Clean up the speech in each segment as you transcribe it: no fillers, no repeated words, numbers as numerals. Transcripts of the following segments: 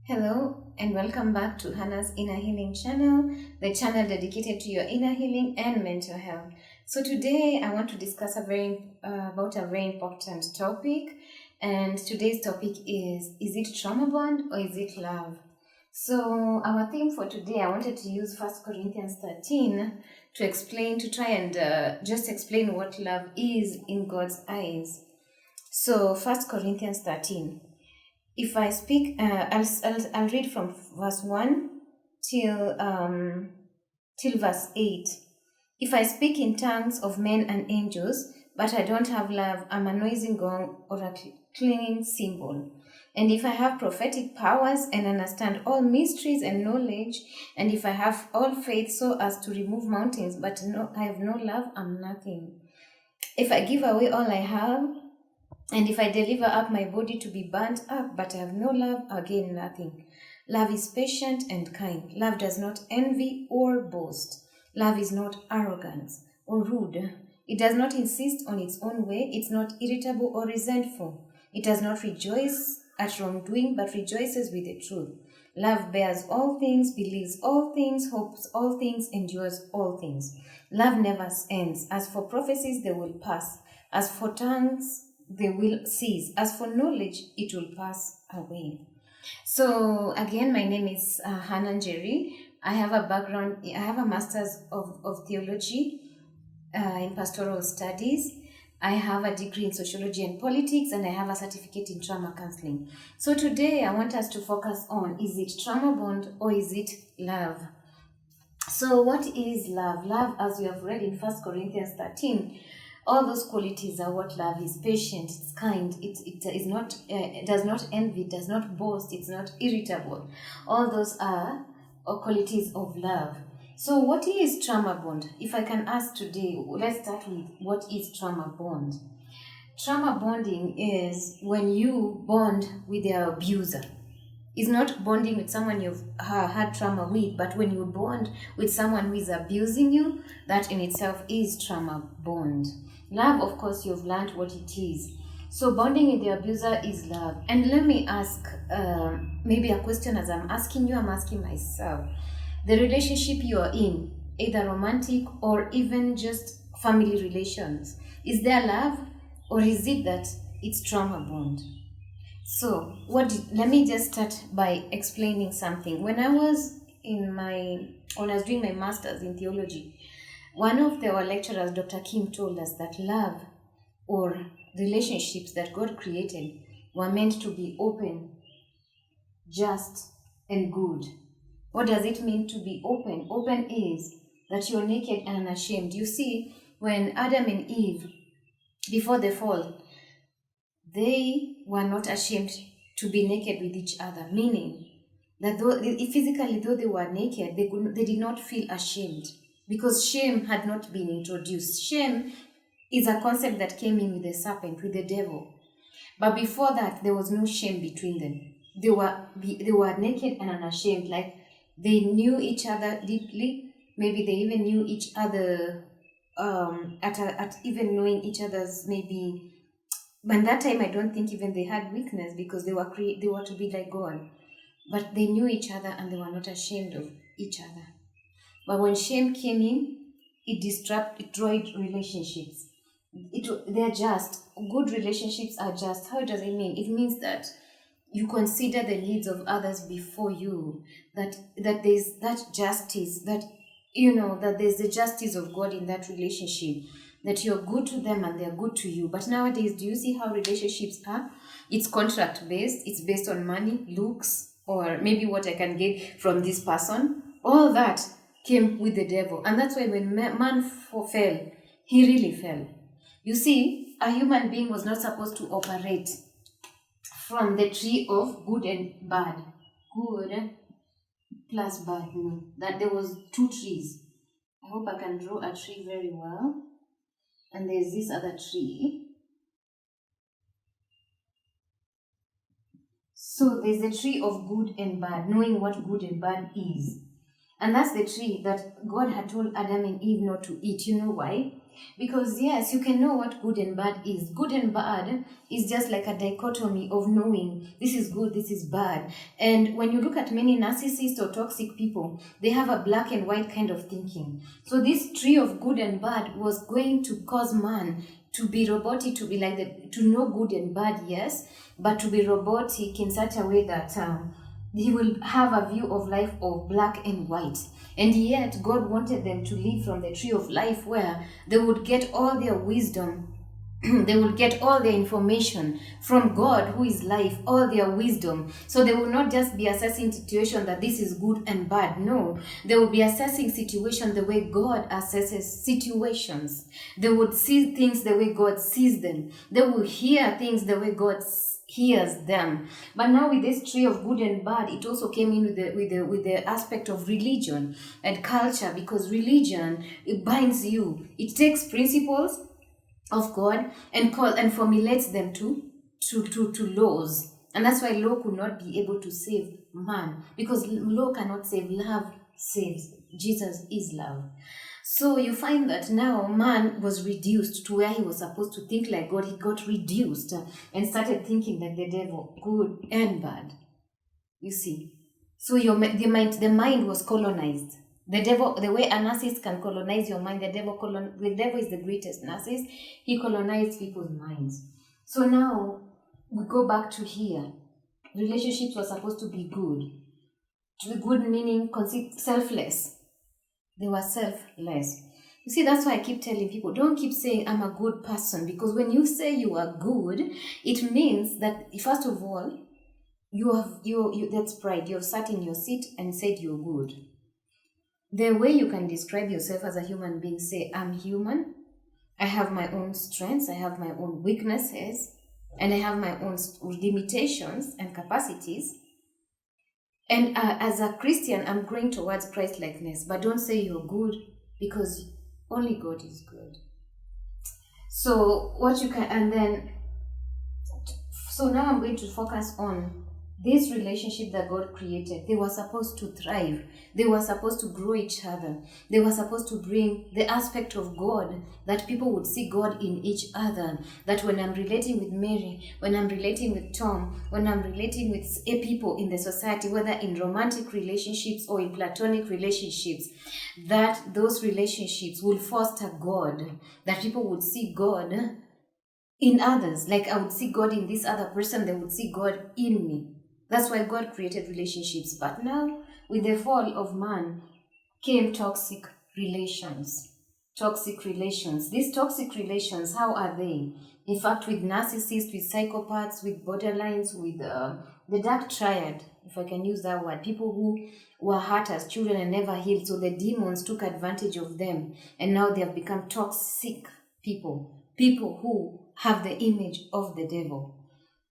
Hello and welcome back to Hannah's Inner Healing channel, the channel dedicated to your inner healing and mental health. So today I want to discuss about a very important topic, and today's topic is it trauma bond or is it love? So our theme for today, I wanted to use 1 Corinthians 13 to try and just explain what love is in God's eyes. So 1 Corinthians 13. If I speak, I'll read from verse 1 till verse 8. If I speak in tongues of men and angels, but I don't have love, I'm a noisy gong or a clanging cymbal. And if I have prophetic powers and understand all mysteries and knowledge, and if I have all faith so as to remove mountains, but I have no love, I'm nothing. If I give away all I have, and if I deliver up my body to be burnt up, but I have no love, again nothing. Love is patient and kind. Love does not envy or boast. Love is not arrogant or rude. It does not insist on its own way. It's not irritable or resentful. It does not rejoice at wrongdoing, but rejoices with the truth. Love bears all things, believes all things, hopes all things, endures all things. Love never ends. As for prophecies, they will pass. As for tongues, they will cease. As for knowledge, it will pass away. So again, my name is Hannah Jerry. I have a master's of theology in pastoral studies. I have a degree in sociology and politics, and I have a certificate in trauma counseling. So today I want us to focus on, is it trauma bond or is it love? So what is love? Love, as we have read in 1 Corinthians 13, all those qualities are what love is: patient, it's kind, it does not envy, it does not boast, it's not irritable. All those are qualities of love. So what is trauma bond? If I can ask today, let's start with what is trauma bond. Trauma bonding is when you bond with the abuser. It's not bonding with someone you've had trauma with, but when you bond with someone who is abusing you, that in itself is trauma bond. Love, of course, you've learned what it is. So bonding with the abuser is love. And let me ask maybe a question. As I'm asking you, I'm asking myself. The relationship you are in, either romantic or even just family relations, is there love, or is it that it's trauma bond? So let me just start by explaining something. When I was doing my master's in theology, one of our lecturers, Dr. Kim, told us that love or relationships that God created were meant to be open, just, and good. What does it mean to be open? Open is that you're naked and unashamed. You see, when Adam and Eve, before the fall, they were not ashamed to be naked with each other, meaning that though they were naked, they did not feel ashamed, because shame had not been introduced. Shame is a concept that came in with the serpent, with the devil. But before that, there was no shame between them. They were naked and unashamed, like they knew each other deeply. Maybe they even knew each other at even knowing each other's maybe. By that time, I don't think even they had weakness, because they were to be like God. But they knew each other and they were not ashamed of each other. But when shame came in, it destroyed relationships. They're just. Good relationships are just. How does it mean? It means that you consider the needs of others before you. That there's that justice. That there's the justice of God in that relationship. That you're good to them and they're good to you. But nowadays, do you see how relationships are? It's contract based. It's based on money, looks, or maybe what I can get from this person. All that came with the devil. And that's why when man fell, he really fell. You see, a human being was not supposed to operate from the tree of good and bad. Good plus bad. That there was two trees. I hope I can draw a tree very well. And there's this other tree. So there's the tree of good and bad, knowing what good and bad is. And that's the tree that God had told Adam and Eve not to eat. You know why? Because yes, you can know what good and bad is. Good and bad is just like a dichotomy of knowing this is good, this is bad. And when you look at many narcissists or toxic people, they have a black and white kind of thinking. So this tree of good and bad was going to cause man to be robotic, to be like to know good and bad, yes, but to be robotic in such a way that he will have a view of life of black and white. And yet God wanted them to live from the tree of life, where they would get all their wisdom, they will get all their information from God, who is life, all their wisdom. So they will not just be assessing situation that this is good and bad. No, they will be assessing situation the way God assesses situations. They would see things the way God sees them. They will hear things the way God hears them. But now with this tree of good and bad, it also came in with the aspect of religion and culture, because religion, it binds you. It takes principles of God and formulates them to laws. And that's why law could not be able to save man, because law cannot save. Love saves. Jesus is love. So you find that now man was reduced to where he was supposed to think like God. He got reduced and started thinking like the devil, good and bad. You see. So the mind was colonized. The devil, the way a narcissist can colonize your mind, the devil is the greatest narcissist. He colonized people's minds. So now we go back to here. Relationships were supposed to be good. To be good meaning selfless. They were selfless. You see, that's why I keep telling people, don't keep saying I'm a good person, because when you say you are good, it means that first of all, that's pride. You have sat in your seat and said you're good. The way you can describe yourself as a human being, say, I'm human, I have my own strengths, I have my own weaknesses, and I have my own limitations and capacities. And as a Christian, I'm growing towards Christ-likeness, but don't say you're good, because only God is good. So so now I'm going to focus on this relationship that God created. They were supposed to thrive. They were supposed to grow each other. They were supposed to bring the aspect of God, that people would see God in each other. That when I'm relating with Mary, when I'm relating with Tom, when I'm relating with people in the society, whether in romantic relationships or in platonic relationships, that those relationships will foster God. That people would see God in others. Like I would see God in this other person, they would see God in me. That's why God created relationships. But now, with the fall of man, came toxic relations. Toxic relations. These toxic relations, how are they? In fact, with narcissists, with psychopaths, with borderlines, with the dark triad, if I can use that word, people who were hurt as children and never healed. So the demons took advantage of them. And now they have become toxic people. People who have the image of the devil.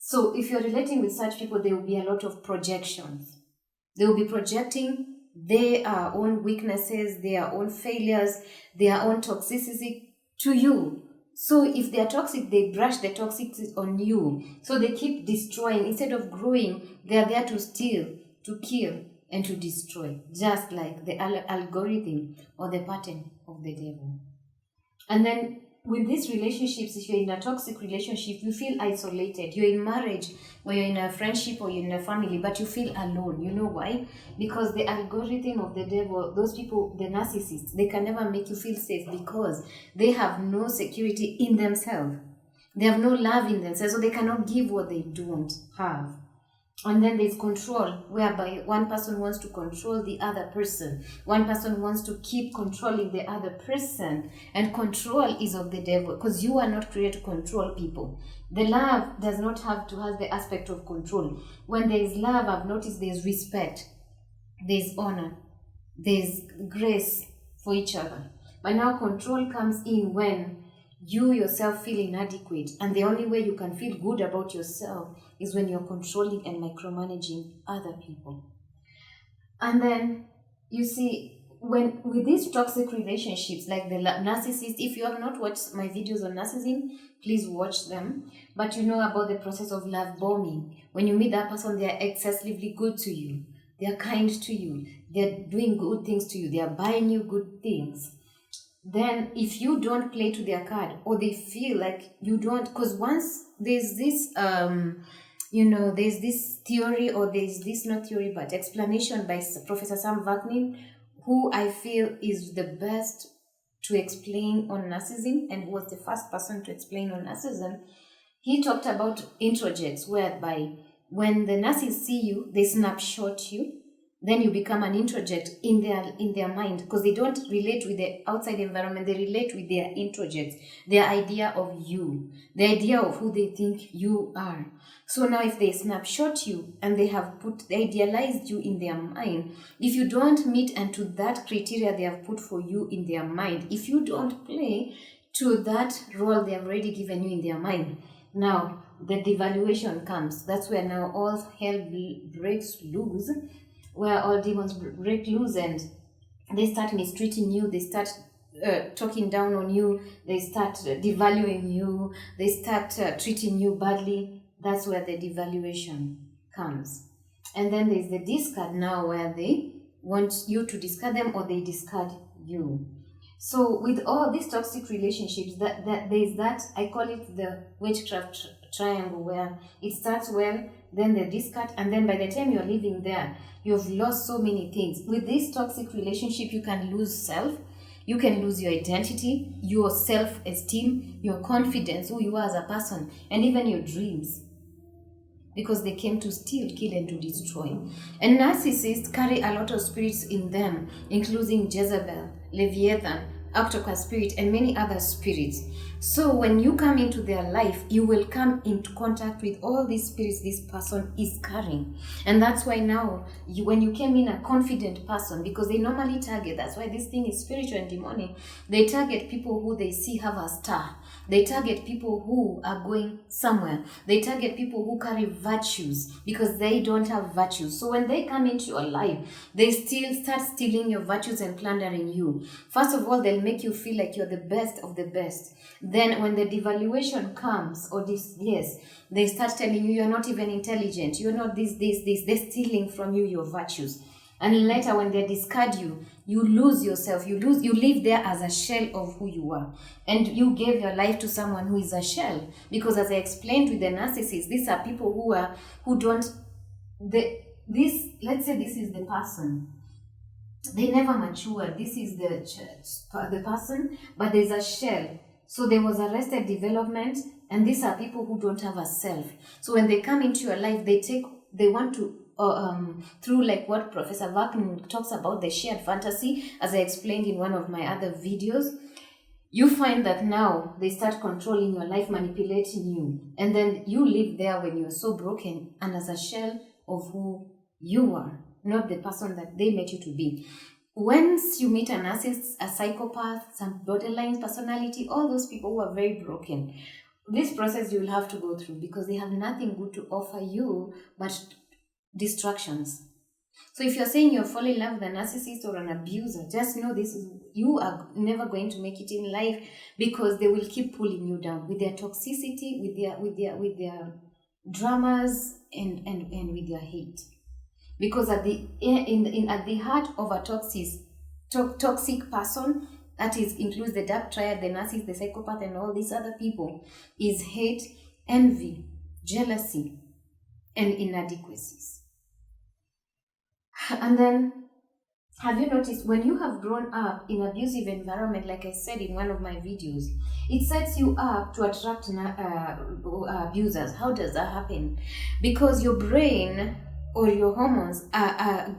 So if you're relating with such people, there will be a lot of projections. They will be projecting their own weaknesses, their own failures, their own toxicity to you. So if they are toxic, they brush the toxicity on you. So they keep destroying. Instead of growing, they are there to steal, to kill, and to destroy. Just like the algorithm or the pattern of the devil. And then with these relationships, if you're in a toxic relationship, you feel isolated. You're in marriage, or you're in a friendship, or you're in a family, but you feel alone. You know why? Because the algorithm of the devil, those people, the narcissists, they can never make you feel safe, because they have no security in themselves. They have no love in themselves, so they cannot give what they don't have. And then there's control, whereby one person wants to control the other person. One person wants to keep controlling the other person. And control is of the devil, because you are not created to control people. The love does not have to have the aspect of control. When there is love, I've noticed there's respect, there's honor, there's grace for each other. But now control comes in when you yourself feel inadequate, and the only way you can feel good about yourself is when you're controlling and micromanaging other people. And then you see, when with these toxic relationships, like the narcissist, if you have not watched my videos on narcissism, please watch them. But you know about the process of love bombing. When you meet that person, they are excessively good to you, they are kind to you, they're doing good things to you, they are buying you good things. then if you don't play to their card, or they feel like you don't, because once there's this there's this theory, or there's this, not theory but explanation by Professor Sam Vaknin, who I feel is the best to explain on narcissism, and was the first person to explain on narcissism. He talked about introjects, whereby when the narcissists see you, they snapshot you, then you become an introject in their mind, because they don't relate with the outside environment, they relate with their introjects, their idea of you, the idea of who they think you are. So now if they snapshot you and they idealized you in their mind, if you don't meet and to that criteria they have put for you in their mind, if you don't play to that role they have already given you in their mind, now the devaluation comes. That's where now all hell breaks loose, where all demons break loose, and they start mistreating you, they start talking down on you, they start devaluing you, they start treating you badly. That's where the devaluation comes. And then there's the discard now, where they want you to discard them, or they discard you. So with all these toxic relationships, that there's that, I call it the witchcraft triangle, where it starts well, then the discard, and then by the time you're living there, you've lost so many things. With this toxic relationship, you can lose self, you can lose your identity, your self-esteem, your confidence, who you are as a person, and even your dreams, because they came to steal, kill, and to destroy. And narcissists carry a lot of spirits in them, including Jezebel, Leviathan, Octopus spirit, and many other spirits. So when you come into their life, you will come into contact with all these spirits this person is carrying. And that's why now, when you came in a confident person, because they normally target, that's why this thing is spiritual and demonic, they target people who they see have a star. They target people who are going somewhere. They target people who carry virtues, because they don't have virtues. So when they come into your life, they still start stealing your virtues and plundering you. First of all, they'll make you feel like you're the best of the best. Then when the devaluation comes, or this, yes, they start telling you you're not even intelligent, you're not this. They're stealing from you your virtues. And later when they discard you, you lose yourself, you live there as a shell of who you are. And you gave your life to someone who is a shell. Because as I explained with the narcissists, these are people let's say this is the person. They never mature. This is the person, but there's a shell. So there was arrested development, and these are people who don't have a self. So when they come into your life, they want to, through like what Professor Vaknin talks about, the shared fantasy, as I explained in one of my other videos, you find that now they start controlling your life, manipulating you. And then you live there when you're so broken and as a shell of who you are, not the person that they made you to be. Once you meet a narcissist, a psychopath, some borderline personality, all those people who are very broken, this process you will have to go through, because they have nothing good to offer you but distractions. So if you're saying you're falling in love with a narcissist or an abuser, just know you are never going to make it in life, because they will keep pulling you down with their toxicity, with their dramas, and with their hate. Because at the heart of a toxic person, that includes the dark triad, the narcissist, the psychopath, and all these other people, is hate, envy, jealousy, and inadequacies. And then, have you noticed, when you have grown up in an abusive environment, like I said in one of my videos, it sets you up to attract abusers. How does that happen? Because your brain or your hormones are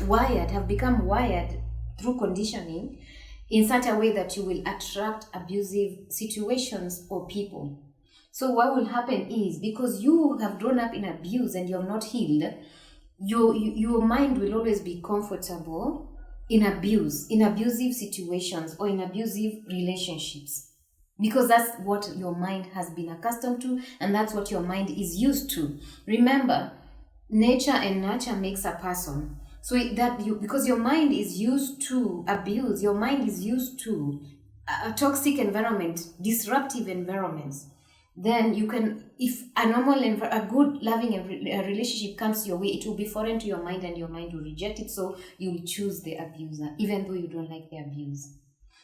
wired, have become wired through conditioning in such a way that you will attract abusive situations or people. So what will happen is, because you have grown up in abuse and you have not healed, your mind will always be comfortable in abusive situations, or in abusive relationships. Because that's what your mind has been accustomed to, and that's what your mind is used to. Remember, nature and nurture makes a person. So because your mind is used to abuse, your mind is used to a toxic environment, disruptive environments. then you can, if a normal and a good loving relationship comes your way, it will be foreign to your mind and your mind will reject it, so you'll choose the abuser even though you don't like the abuse.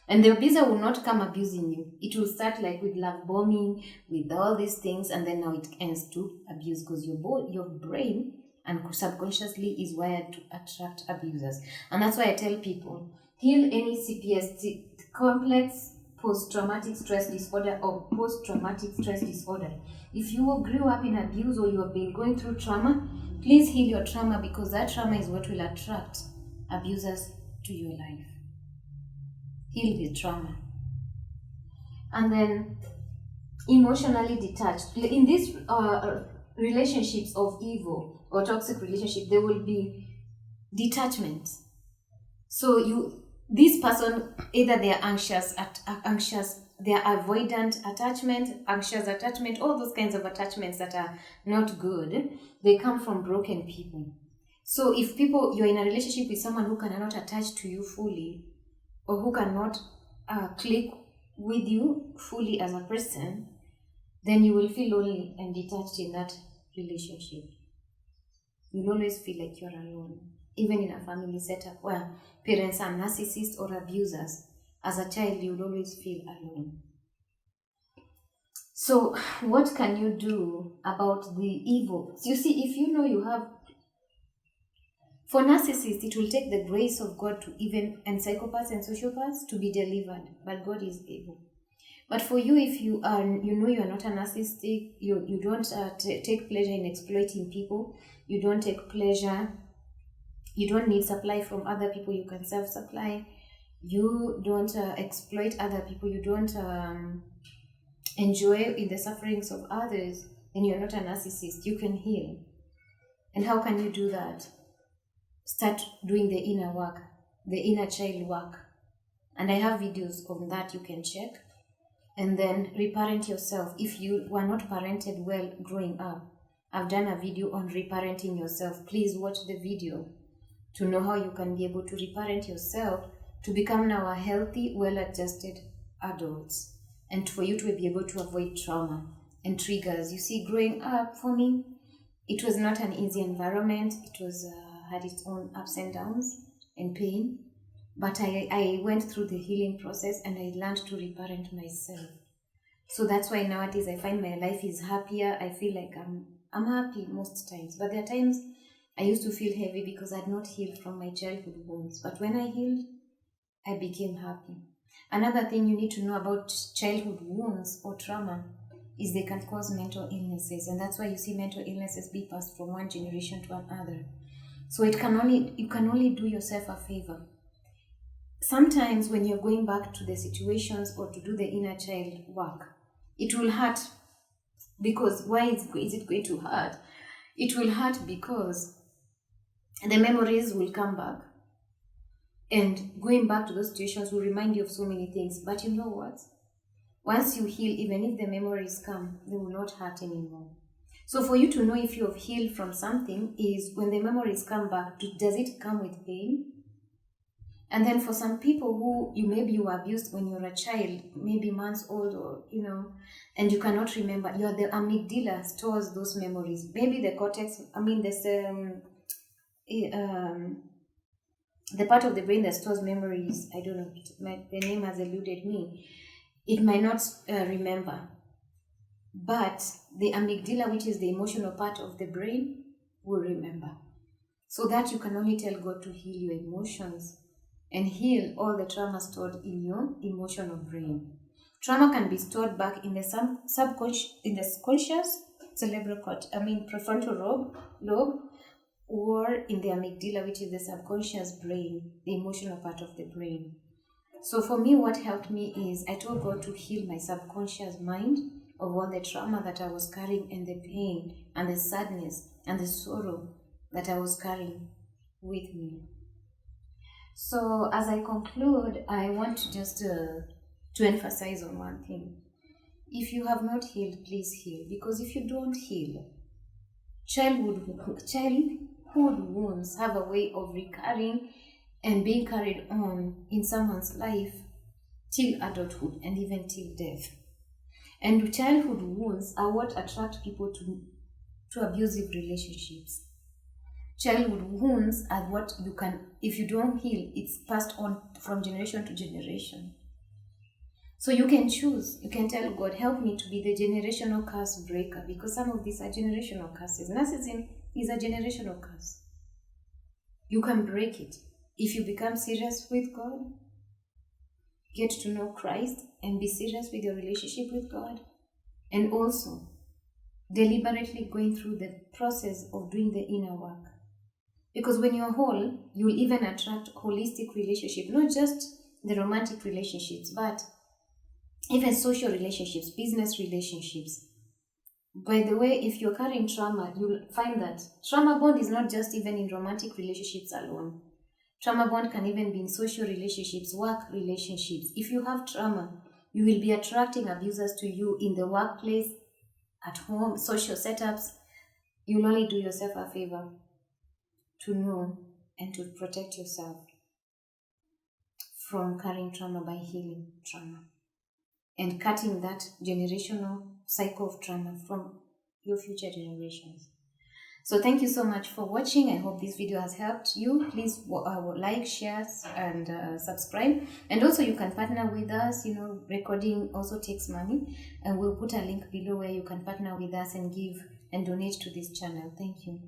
And the abuser will not come abusing you. It will start like with love bombing, with all these things, and then now it ends to abuse, because your brain and subconsciously is wired to attract abusers. And that's why I tell people, heal any CPS, complex post-traumatic stress disorder or post-traumatic stress disorder. If you grew up in abuse or you have been going through trauma, please heal your trauma, because that trauma is what will attract abusers to your life. Heal the trauma. And then emotionally detached. In these relationships of evil or toxic relationship, there will be detachment. So this person, either they are anxious, they are avoidant attachment, anxious attachment, all those kinds of attachments that are not good, they come from broken people. So if you're in a relationship with someone who cannot attach to you fully, or who cannot click with you fully as a person, then you will feel lonely and detached in that relationship. You'll always feel like you're alone. Even in a family setup where parents are narcissists or abusers, as a child you will always feel alone. So what can you do about the evil? You see, if you know you have, for narcissists, it will take the grace of God to and psychopaths and sociopaths to be delivered, but God is able. But for you, if you are not a narcissistic, you don't take pleasure in exploiting people, you don't take pleasure, you don't need supply from other people, you can self-supply, you don't exploit other people, you don't enjoy in the sufferings of others, then you're not a narcissist. You can heal. And how can you do that? Start doing the inner work, the inner child work. And I have videos on that you can check. And then reparent yourself. If you were not parented well growing up, I've done a video on reparenting yourself. Please watch the video to know how you can be able to reparent yourself to become now a healthy, well-adjusted adults, and for you to be able to avoid trauma and triggers. You see, growing up for me, it was not an easy environment. It was had its own ups and downs and pain, but I went through the healing process and I learned to reparent myself. So that's why nowadays I find my life is happier. I feel like I'm happy most times, but there are times I used to feel heavy because I had not healed from my childhood wounds. But when I healed, I became happy. Another thing you need to know about childhood wounds or trauma is they can cause mental illnesses, and that's why you see mental illnesses be passed from one generation to another. So you can only do yourself a favor. Sometimes when you're going back to the situations or to do the inner child work, it will hurt. Because why is it going to hurt? It will hurt because the memories will come back. And going back to those situations will remind you of so many things. But you know what? Once you heal, even if the memories come, they will not hurt anymore. So for you to know if you have healed from something is when the memories come back, does it come with pain? And then for some people who maybe you were abused when you were a child, maybe months old, or and you cannot remember, the amygdala stores those memories. Maybe the cortex, the part of the brain that stores memories, I don't know, the name has eluded me. It might not remember. But the amygdala, which is the emotional part of the brain, will remember. So that you can only tell God to heal your emotions and heal all the trauma stored in your emotional brain. Trauma can be stored back in the subconscious, in the conscious prefrontal lobe, or in the amygdala, which is the subconscious brain, the emotional part of the brain. So for me, what helped me is I told God to heal my subconscious mind of all the trauma that I was carrying, and the pain and the sadness and the sorrow that I was carrying with me. So as I conclude, I want to just to emphasize on one thing. If you have not healed, please heal. Because if you don't heal, childhood wounds have a way of recurring and being carried on in someone's life till adulthood and even till death. And childhood wounds are what attract people to abusive relationships. Childhood wounds are what you can, if you don't heal, it's passed on from generation to generation. So you can choose, you can tell God, help me to be the generational curse breaker, because some of these are generational curses. Narcissism is a generational curse. You can break it if you become serious with God, get to know Christ, and be serious with your relationship with God, and also deliberately going through the process of doing the inner work. Because when you're whole, you'll even attract holistic relationships, not just the romantic relationships, but even social relationships, business relationships. By the way, if you're carrying trauma, you'll find that trauma bond is not just even in romantic relationships alone. Trauma bond can even be in social relationships, work relationships. If you have trauma, you will be attracting abusers to you in the workplace, at home, social setups. You'll only do yourself a favor to know and to protect yourself from carrying trauma by healing trauma and cutting that generational cycle of trauma from your future generations. So thank you so much for watching. I hope this video has helped you. Please like, share, and subscribe. And also you can partner with us. Recording also takes money. And we'll put a link below where you can partner with us and give and donate to this channel. Thank you.